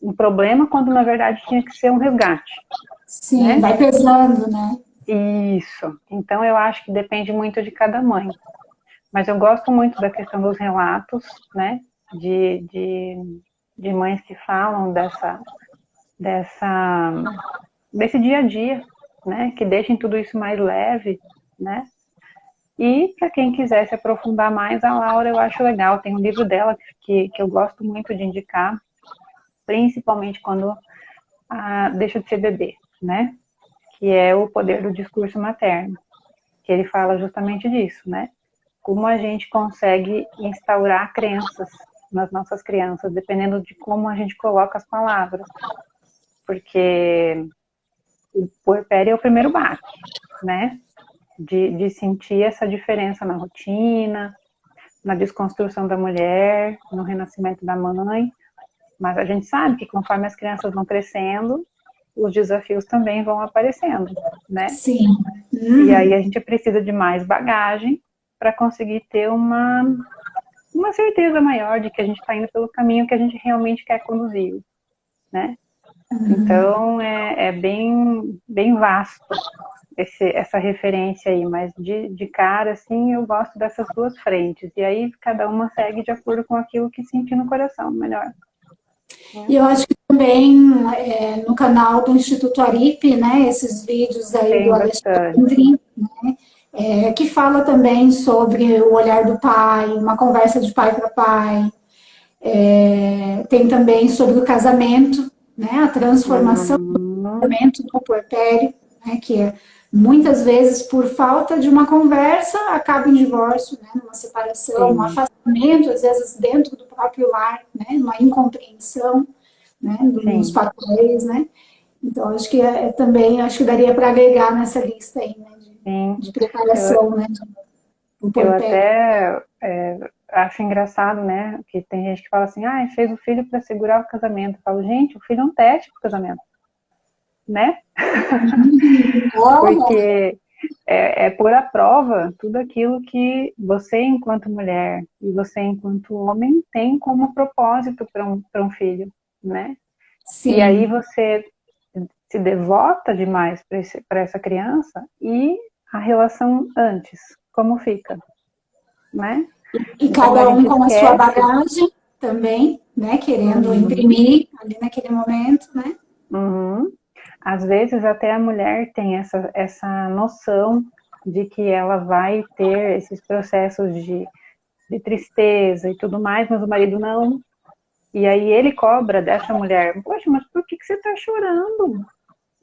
um problema, quando na verdade tinha que ser um resgate, sim, né? vai pesando, né? Isso. Então eu acho que depende muito de cada mãe. Mas eu gosto muito da questão dos relatos, né? De mães que falam dessa, desse dia a dia, né? Que deixem tudo isso mais leve, né? E para quem quiser se aprofundar mais, a Laura eu acho legal. Tem um livro dela que eu gosto muito de indicar, principalmente quando deixa de ser bebê, né? Que é O Poder do Discurso Materno, que ele fala justamente disso, né? Como a gente consegue instaurar crenças nas nossas crianças, dependendo de como a gente coloca as palavras. Porque o puerpério é o primeiro baque, né? De sentir essa diferença na rotina, na desconstrução da mulher, no renascimento da mãe. Mas a gente sabe que conforme as crianças vão crescendo, os desafios também vão aparecendo, né? Sim. E aí Uhum. a gente precisa de mais bagagem para conseguir ter uma certeza maior de que a gente está indo pelo caminho que a gente realmente quer conduzir, né? Então é bem vasto essa referência aí, mas de cara, assim, eu gosto dessas duas frentes. E aí cada uma segue de acordo com aquilo que sentir no coração, melhor. E Né? eu acho que também no canal do Instituto Aripe, né, esses vídeos aí do Tem bastante. Alexandre, que fala também sobre o olhar do pai, uma conversa de pai para pai. Tem também sobre o casamento, né, a transformação Uhum, casamento do puerpério, né, que muitas vezes, por falta de uma conversa, acaba em divórcio, né, numa separação, um sim, afastamento, às vezes dentro do próprio lar, né, uma incompreensão, né, nos sim, papéis, né. Então, acho que também, acho que daria para agregar nessa lista aí, né, sim. de Eu, preparação, né, do eu puerpério. até acho engraçado, né? Que tem gente que fala assim, ah, fez o filho para segurar o casamento. Eu falo, gente, o filho é um teste para o casamento, né? Oh, Porque é pôr à prova tudo aquilo que você, enquanto mulher, e você, enquanto homem, tem como propósito para um filho, né? E aí sim, você se devota demais para essa criança e a relação antes, como fica, né? E Então a cada um gente com a sua esquece. bagagem também, né? Querendo Uhum, imprimir ali naquele momento, né? uhum. Às vezes até a mulher tem essa noção de que ela vai ter esses processos de tristeza e tudo mais, mas o marido não. E aí ele cobra dessa mulher, poxa, mas por que você está chorando?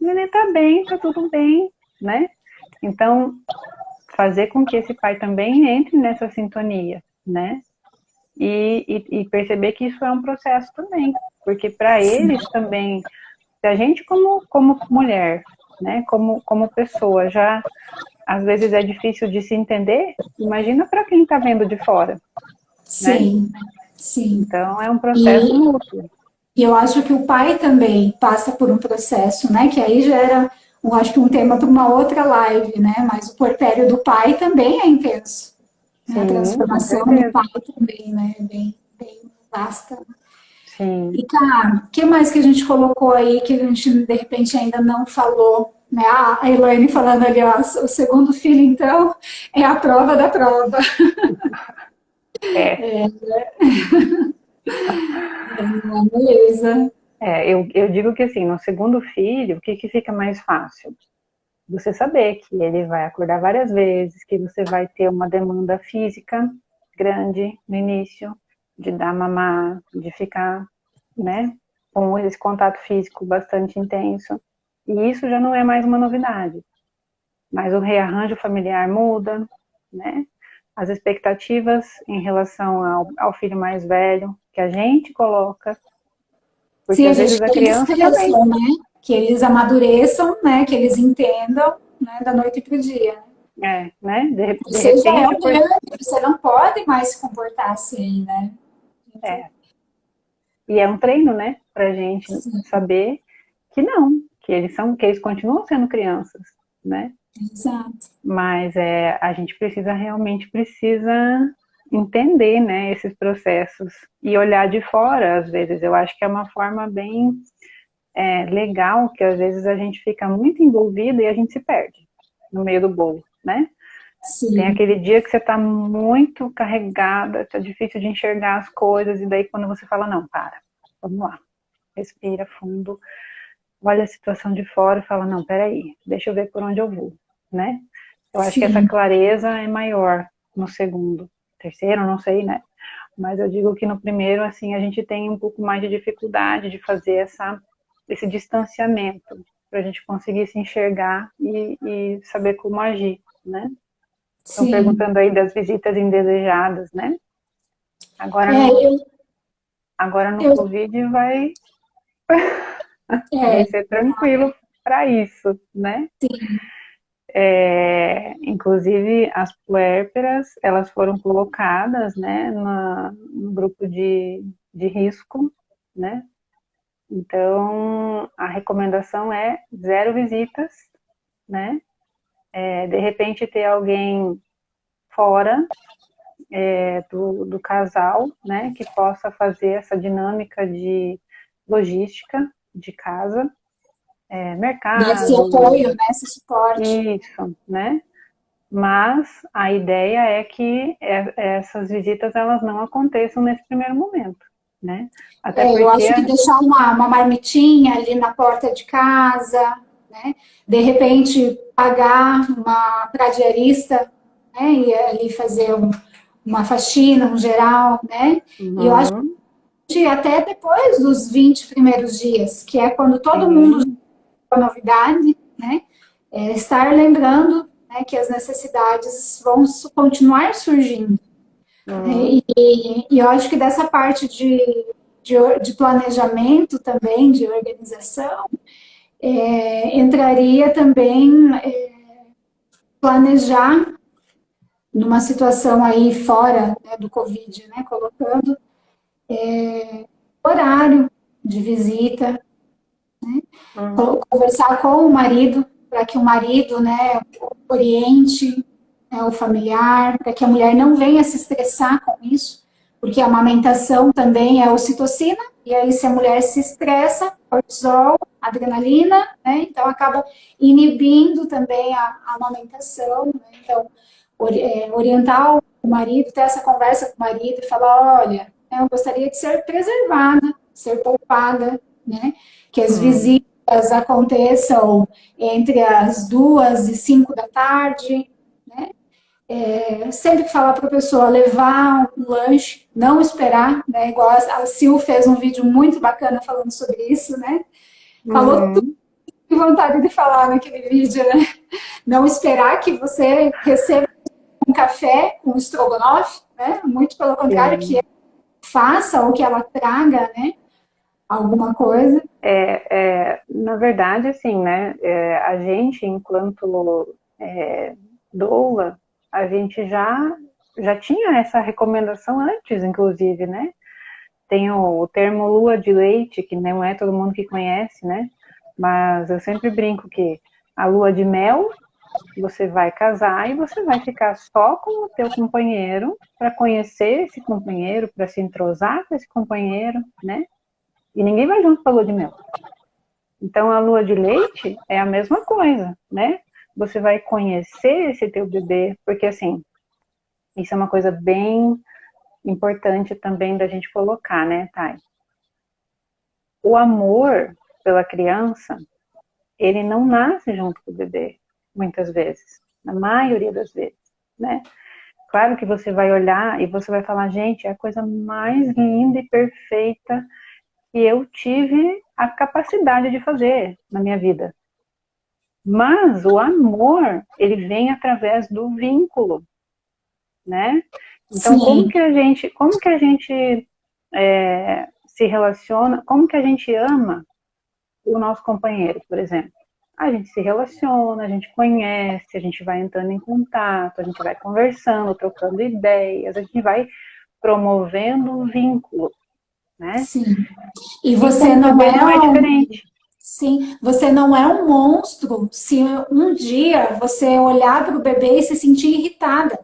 O neném tá bem, tá tudo bem, né? Então, fazer com que esse pai também entre nessa sintonia, né? E perceber que isso é um processo também, porque para eles também, se a gente como mulher, né, como pessoa, já às vezes é difícil de se entender, imagina para quem está vendo de fora, né? Sim, sim. Então é um processo E, mútuo. e eu acho que o pai também passa por um processo, né? Que aí gera, eu acho que um tema para uma outra live, né? Mas o porpério do pai também é intenso, né? A Sim, com transformação do certeza. pai também, né? Bem vasta. Sim. E, cara, o que mais que a gente colocou aí que a gente, de repente, ainda não falou? Né? A Elaine falando ali, ó, o segundo filho, então, é a prova da prova. É, Beleza. eu digo que assim, no segundo filho, o que fica mais fácil? Você saber que ele vai acordar várias vezes, que você vai ter uma demanda física grande no início, de dar mamar, de ficar, né, com esse contato físico bastante intenso. E isso já não é mais uma novidade. Mas o rearranjo familiar muda, né? As expectativas em relação ao filho mais velho, que a gente coloca, porque Sim, a às gente vezes a quer que eles criança também. cresçam, né? Que eles amadureçam, né? Que eles entendam, né? Da noite para o dia. É, né? De Você já é repente, um grande, você não pode mais se comportar assim, né? é, e é um treino, né? Pra gente Sim, saber que não, que eles continuam sendo crianças, né? exato. Mas a gente precisa entender, né, esses processos e olhar de fora, às vezes. Eu acho que é uma forma bem legal, que às vezes a gente fica muito envolvido e a gente se perde no meio do bolo, né? Tem Sim, aquele dia que você está muito carregada, está difícil de enxergar as coisas, e daí quando você fala, não, para, vamos lá, respira fundo, olha a situação de fora e fala, não, peraí, deixa eu ver por onde eu vou, né? Eu acho que essa sim. clareza é maior no segundo. Terceiro, não sei, né? Mas eu digo que no primeiro, assim, a gente tem um pouco mais de dificuldade de fazer esse distanciamento, para a gente conseguir se enxergar e saber como agir, né? Estão Sim. perguntando aí das visitas indesejadas, né? Agora É, no, eu, agora no eu, Covid vai é, ser tranquilo para isso, né? Inclusive as puérperas, elas foram colocadas, né, no grupo de risco, né? Então a recomendação é 0 visitas, né? De repente ter alguém fora do casal, né, que possa fazer essa dinâmica de logística de casa, desse mercado, apoio, né? Esse suporte. isso, né? Mas a ideia é que essas visitas elas não aconteçam nesse primeiro momento, né? Até É, eu porque, acho que deixar uma marmitinha ali na porta de casa, né? De repente pagar para diarista, né? E ali fazer uma faxina, um geral, né? E eu acho uhum, que até depois dos 20 primeiros dias, que é quando todo mundo sim, a novidade, né? Estar lembrando, né, que as necessidades vão continuar surgindo. Né? uhum, E eu acho que dessa parte de planejamento também, de organização, entraria também planejar numa situação aí fora, né, do Covid, né, colocando horário de visita, uhum, conversar com o marido, para que o marido, né, oriente, né, o familiar, para que a mulher não venha se estressar com isso, porque a amamentação também é ocitocina, e aí se a mulher se estressa, cortisol, adrenalina, né? Então acaba inibindo também a amamentação, né? Então, orientar o marido, ter essa conversa com o marido e falar, olha, né, eu gostaria de ser preservada, ser poupada, né? Que as visitas aconteçam entre as 2 e 5 da tarde, né? Sempre falar para a pessoa levar um lanche, não esperar, né? Igual a Sil fez um vídeo muito bacana falando sobre isso, né? Falou tudo Uhum. que vontade de falar naquele vídeo, né? Não esperar que você receba um café, um estrogonofe, né? Muito pelo contrário, que Sim. faça ou que ela traga, né? Alguma coisa. Na verdade, assim, né, a gente, enquanto doula, a gente já tinha essa recomendação antes, inclusive, né? Tem o termo lua de leite, que não é todo mundo que conhece, né? Mas eu sempre brinco que a lua de mel, você vai casar e você vai ficar só com o teu companheiro para conhecer esse companheiro, para se entrosar com esse companheiro, né? E ninguém vai junto para a lua de mel. Então, a lua de leite é a mesma coisa, né? Você vai conhecer esse teu bebê, porque assim, isso é uma coisa bem importante também da gente colocar, né, Thay? O amor pela criança, ele não nasce junto com o bebê, muitas vezes, na maioria das vezes, né? Claro que você vai olhar e você vai falar, gente, é a coisa mais linda e perfeita que eu tive a capacidade de fazer na minha vida. Mas o amor, ele vem através do vínculo, né? Então, Sim, como que a gente se relaciona, como que a gente ama o nosso companheiro, por exemplo? A gente se relaciona, a gente conhece, a gente vai entrando em contato, a gente vai conversando, trocando ideias, a gente vai promovendo um vínculo, né? sim. E E com você o não bebê é não é um, diferente. sim, você não é um monstro se um dia você olhar para o bebê e se sentir irritada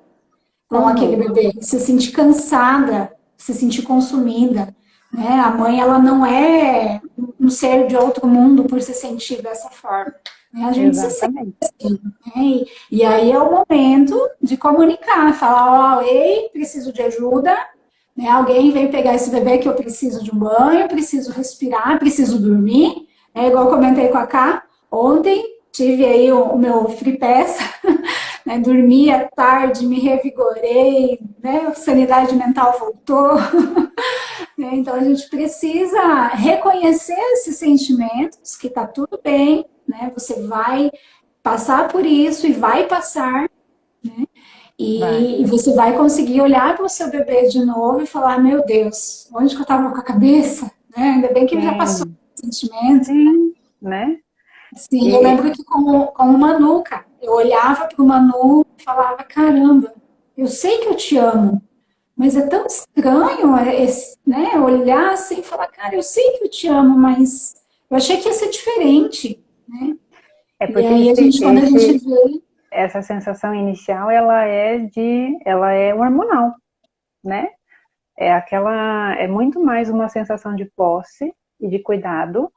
com aquele Uhum, bebê, se sentir cansada, se sentir consumida, né? A mãe, ela não é um ser de outro mundo por se sentir dessa forma, né? A gente se sente exatamente. assim, né? E aí é o momento de comunicar, falar, ó, ei, preciso de ajuda, né? Alguém vem pegar esse bebê que eu preciso de um banho, preciso respirar, preciso dormir, é igual eu comentei com a Ká, ontem tive aí o meu free pass, né? Dormi à tarde, me revigorei, né? A sanidade mental voltou. Né? Então a gente precisa reconhecer esses sentimentos, que tá tudo bem, né? Você vai passar por isso e vai passar, Vai. e você vai conseguir olhar para o seu bebê de novo e falar, meu Deus, onde que eu estava com a cabeça? Né? Ainda bem que ele já passou Sim, esse sentimento. sim, né? Sim, eu E lembro que com o Manu, cara, eu olhava para o Manu e falava, caramba, eu sei que eu te amo, mas é tão estranho esse, né, olhar assim e falar, cara, eu sei que eu te amo, mas eu achei que ia ser diferente, né? é E porque aí a gente, quando a gente vê, essa sensação inicial, ela é hormonal, né? É muito mais uma sensação de posse e de cuidado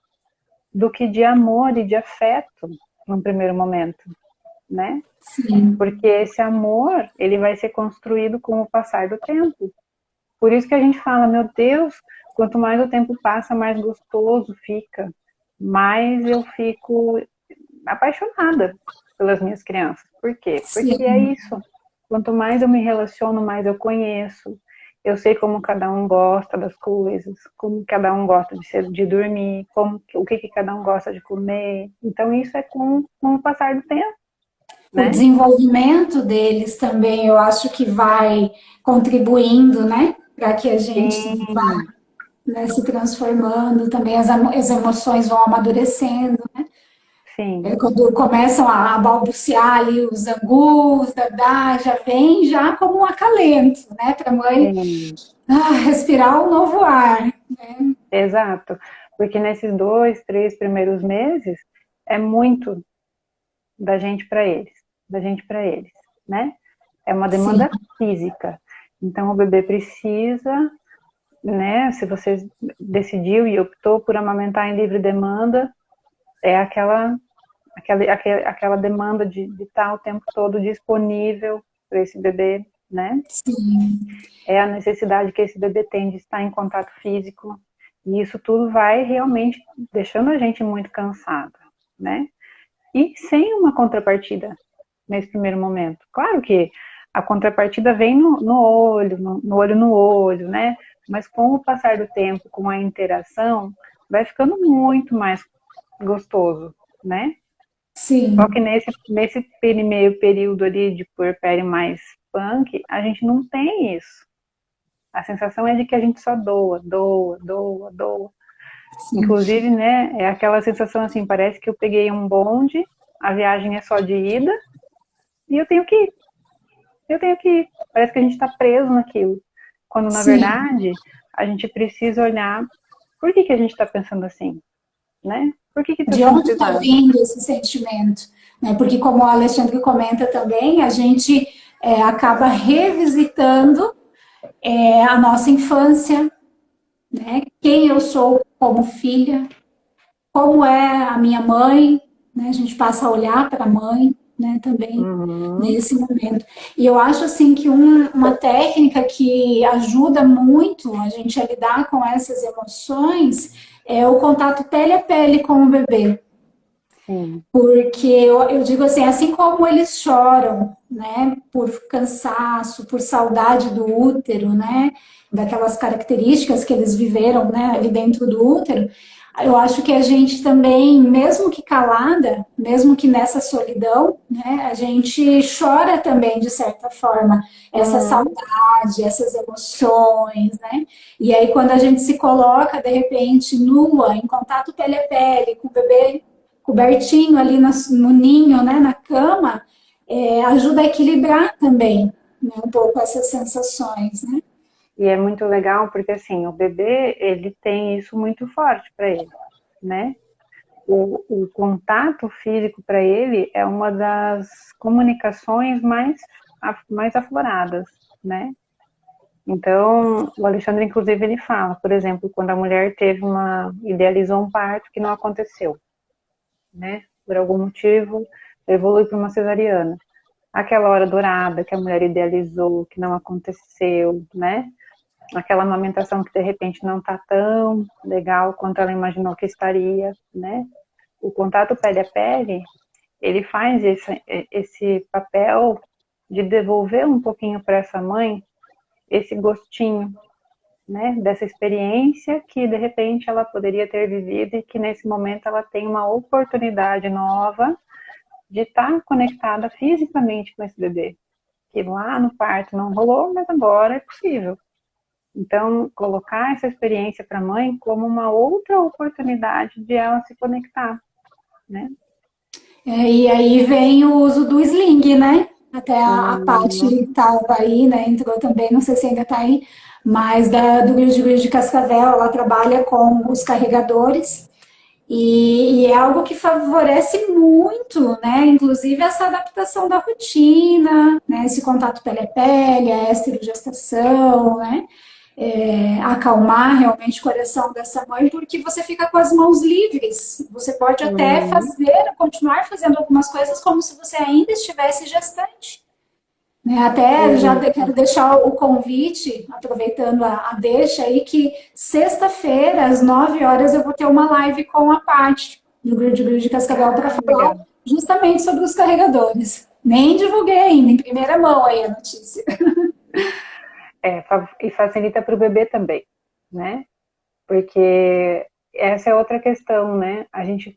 do que de amor e de afeto num primeiro momento, né? sim, Porque esse amor, ele vai ser construído com o passar do tempo. Por isso que a gente fala, meu Deus, quanto mais o tempo passa, mais gostoso fica, mais eu fico apaixonada pelas minhas crianças. Por quê? Porque é sim, isso. Quanto mais eu me relaciono, mais eu conheço. Eu sei como cada um gosta das coisas, como cada um gosta de dormir, o que cada um gosta de comer. Então, isso é com o passar do tempo, o né? desenvolvimento deles também, eu acho que vai contribuindo, né, para que a gente vá, Sim, né, se transformando, também as emoções vão amadurecendo, né? sim, Quando começam a balbuciar ali os angus, dadá, já vem já como um acalento, né, para a mãe sim, respirar um novo ar. exato. Porque nesses 2, 3 primeiros meses é muito da gente para eles, né? É uma Sim, demanda física. Então o bebê precisa né, se você decidiu e optou por amamentar em livre demanda, é aquela demanda de estar o tempo todo disponível para esse bebê, né? Sim. É a necessidade que esse bebê tem de estar em contato físico, e isso tudo vai realmente deixando a gente muito cansada, né? E sem uma contrapartida nesse primeiro momento. Claro que a contrapartida vem no olho, no olho no olho, né? Mas com o passar do tempo, com a interação, vai ficando muito mais gostoso, né? Só que Sim. nesse meio período ali de puerpério mais punk, a gente não tem isso. A sensação é de que a gente só doa, doa, doa, doa. Sim. Inclusive, né, é aquela sensação assim, parece que eu peguei um bonde, a viagem é só de ida, e eu tenho que ir. Parece que a gente está preso naquilo. Quando, na Sim. verdade, a gente precisa olhar por que a gente está pensando assim, né? Por que está De sendo onde está pesado? vindo esse sentimento? Né? Porque, como o Alexandre comenta também, a gente acaba revisitando a nossa infância, né? Quem eu sou como filha, como é a minha mãe, né? A gente passa a olhar para a mãe, né? Também Uhum, nesse momento. E eu acho assim que uma técnica que ajuda muito a gente a lidar com essas emoções é o contato pele a pele com o bebê. sim. Porque eu digo assim como eles choram, né, por cansaço, por saudade do útero, né, daquelas características que eles viveram, né, ali dentro do útero, eu acho que a gente também, mesmo que calada, mesmo que nessa solidão, né, a gente chora também de certa forma essa Uhum. saudade, essas emoções, né? E aí quando a gente se coloca de repente nua, em contato pele a pele com o bebê cobertinho ali no ninho, né, na cama, ajuda a equilibrar também, né, um pouco essas sensações, né? E é muito legal porque, assim, o bebê, ele tem isso muito forte para ele, né? O contato físico para ele é uma das comunicações mais afloradas, né? Então, o Alexandre, inclusive, ele fala, por exemplo, quando a mulher idealizou um parto que não aconteceu, né? Por algum motivo, evolui para uma cesariana. Aquela hora dourada que a mulher idealizou, que não aconteceu, né? Aquela amamentação que de repente não está tão legal quanto ela imaginou que estaria, né? O contato pele a pele, ele faz esse papel de devolver um pouquinho para essa mãe esse gostinho, né, dessa experiência que de repente ela poderia ter vivido e que nesse momento ela tem uma oportunidade nova de estar conectada fisicamente com esse bebê, que lá no parto não rolou, mas agora é possível. Então, colocar essa experiência para a mãe como uma outra oportunidade de ela se conectar, né? E aí vem o uso do sling, né? Até a Paty Uhum. estava aí, né? Entrou também, não sei se ainda está aí, mas do Grid de Cascavel, ela trabalha com os carregadores. E é algo que favorece muito, né? Inclusive essa adaptação da rotina, né? Esse contato pele a pele, a esterogestação, né? Acalmar realmente o coração dessa mãe, porque você fica com as mãos livres. Você pode até Uhum. continuar fazendo algumas coisas como se você ainda estivesse gestante. Né? Até já Isso. quero deixar o convite, aproveitando a deixa aí, que sexta-feira, às 9 horas, eu vou ter uma live com a Paty, do Grid de Cascavel, para Ah, falar legal. justamente sobre os carregadores. Nem divulguei ainda, em primeira mão aí a notícia. E facilita para o bebê também, né? Porque essa é outra questão, né?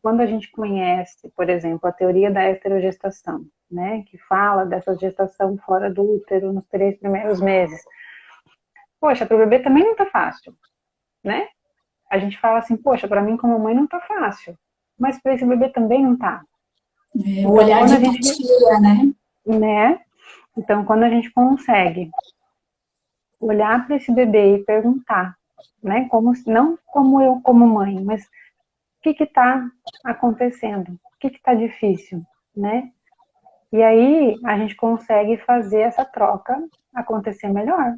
Quando a gente conhece, por exemplo, a teoria da esterogestação, né? Que fala dessa gestação fora do útero nos 3 primeiros meses. Poxa, para o bebê também não tá fácil, né? A gente fala assim, poxa, para mim como mãe não tá fácil, mas para esse bebê também não tá. O Então, olhar quando de a gente, empatia, né? né? Então, quando a gente consegue olhar para esse bebê e perguntar, né? Não como eu como mãe, mas o que está acontecendo? O que está difícil, né? E aí a gente consegue fazer essa troca acontecer melhor,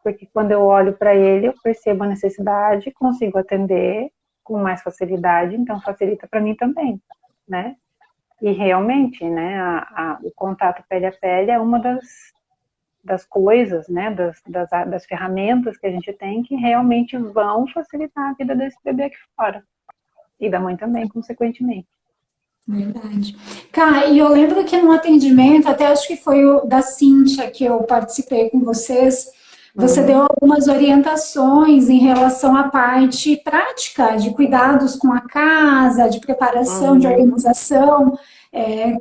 porque quando eu olho para ele, eu percebo a necessidade, consigo atender com mais facilidade, então facilita para mim também, né? E realmente, né, o contato pele a pele é uma das coisas, né, das ferramentas que a gente tem que realmente vão facilitar a vida desse bebê aqui fora. E da mãe também, consequentemente. Verdade. Cara, e eu lembro que no atendimento, até acho que foi o da Cíntia que eu participei com vocês, você deu Uhum, algumas orientações em relação à parte prática de cuidados com a casa, de preparação, de uhum. organização.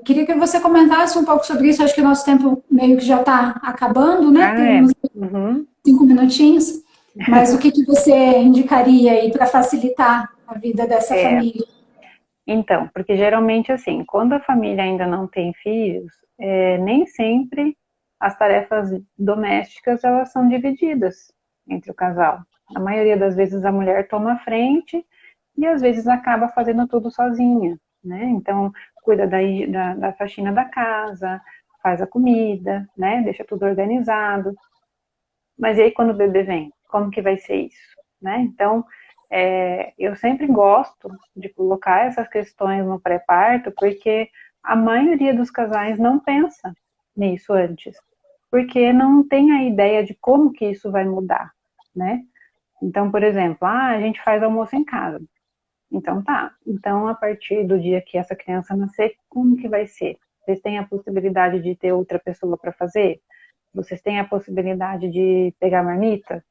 Queria que você comentasse um pouco sobre isso. Acho que o nosso tempo meio que já está acabando, né? Ah, é. Temos Uhum. 5 minutinhos. Mas o que que você indicaria aí para facilitar a vida dessa É, família? então, porque geralmente assim, quando a família ainda não tem filhos, nem sempre as tarefas domésticas elas são divididas entre o casal. A maioria das vezes a mulher toma a frente e às vezes acaba fazendo tudo sozinha, né? Então, cuida da faxina da casa, faz a comida, né? Deixa tudo organizado. Mas e aí quando o bebê vem? Como que vai ser isso? Né? Então, eu sempre gosto de colocar essas questões no pré-parto, porque a maioria dos casais não pensa nisso antes, porque não tem a ideia de como que isso vai mudar, né? Então, por exemplo, a gente faz almoço em casa. Então tá. Então, a partir do dia que essa criança nascer, como que vai ser? Vocês têm a possibilidade de ter outra pessoa para fazer? Vocês têm a possibilidade de pegar marmita?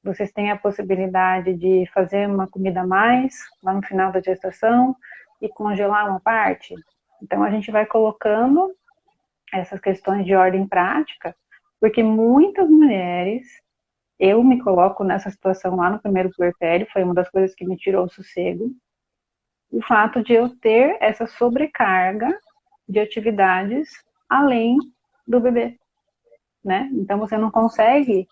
Vocês têm a possibilidade de fazer uma comida a mais lá no final da gestação e congelar uma parte? Então a gente vai colocando essas questões de ordem prática, porque muitas mulheres, eu me coloco nessa situação lá no primeiro puerpério, foi uma das coisas que me tirou o sossego, o fato de eu ter essa sobrecarga de atividades além do bebê, né? Então você não consegue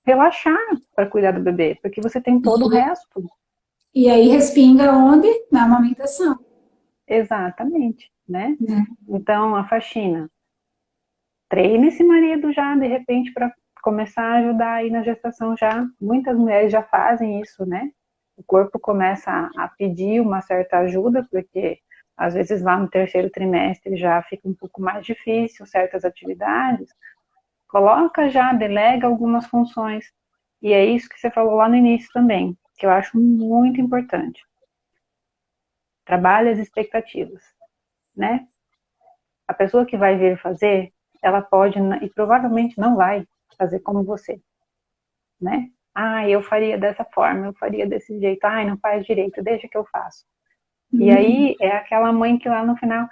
relaxar para cuidar do bebê, porque você tem todo o resto. E aí respinga onde? Na amamentação, Exatamente, né? né? Então, a faxina. Treine esse marido já, de repente, para começar a ajudar aí na gestação já. Muitas mulheres já fazem isso, né? O corpo começa a pedir uma certa ajuda, porque às vezes lá no terceiro trimestre já fica um pouco mais difícil certas atividades. Coloca já, delega algumas funções. E é isso que você falou lá no início também, que eu acho muito importante. Trabalhe as expectativas, né? A pessoa que vai vir fazer, ela pode, e provavelmente não vai fazer como você, né? Ah, eu faria dessa forma, eu faria desse jeito. Ai, não faz direito, deixa que eu faço. E Uhum. aí é aquela mãe que lá no final,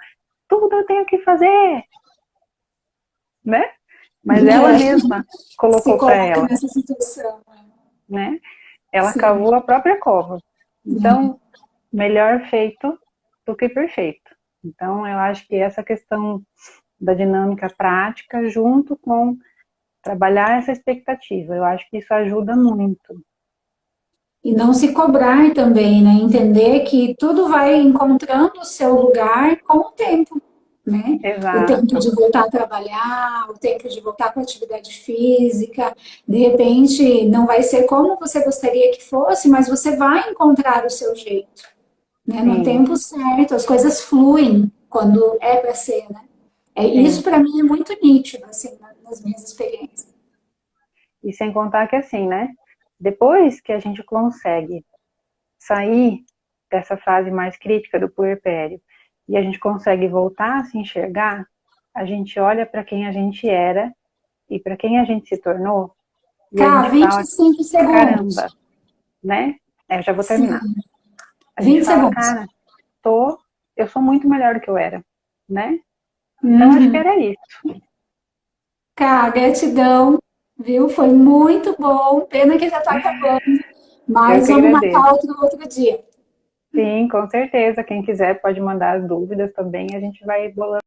tudo eu tenho que fazer, né? Mas ela mesma Se colocou para coloca ela, nessa situação. né? Ela Sim. cavou a própria cova. Então, melhor feito do que perfeito. Então, eu acho que essa questão da dinâmica prática, junto com trabalhar essa expectativa, eu acho que isso ajuda muito. E não se cobrar também, né? Entender que tudo vai encontrando o seu lugar com o tempo, né? O tempo Exato. de voltar a trabalhar, o tempo de voltar para a atividade física. De repente, não vai ser como você gostaria que fosse, mas você vai encontrar o seu jeito, né? No Sim, tempo certo, as coisas fluem quando é para ser, né? Isso sim. para mim é muito nítido, assim, nas minhas experiências. E sem contar que assim, né? Depois que a gente consegue sair dessa fase mais crítica do puerpério e a gente consegue voltar a se enxergar, a gente olha para quem a gente era e para quem a gente se tornou e a Cá, gente vinte fala, e cinco segundos. caramba, né? Eu já vou terminar. Sim, A gente 20 fala, segundos. cara, eu sou muito melhor do que eu era, né? Então acho que Uhum. era isso. Cá, gratidão, viu? Foi muito bom. Pena que já está acabando. Eu Mas que vamos agradeço. marcar outro dia. Sim, com certeza. Quem quiser pode mandar as dúvidas também, a gente vai bolando.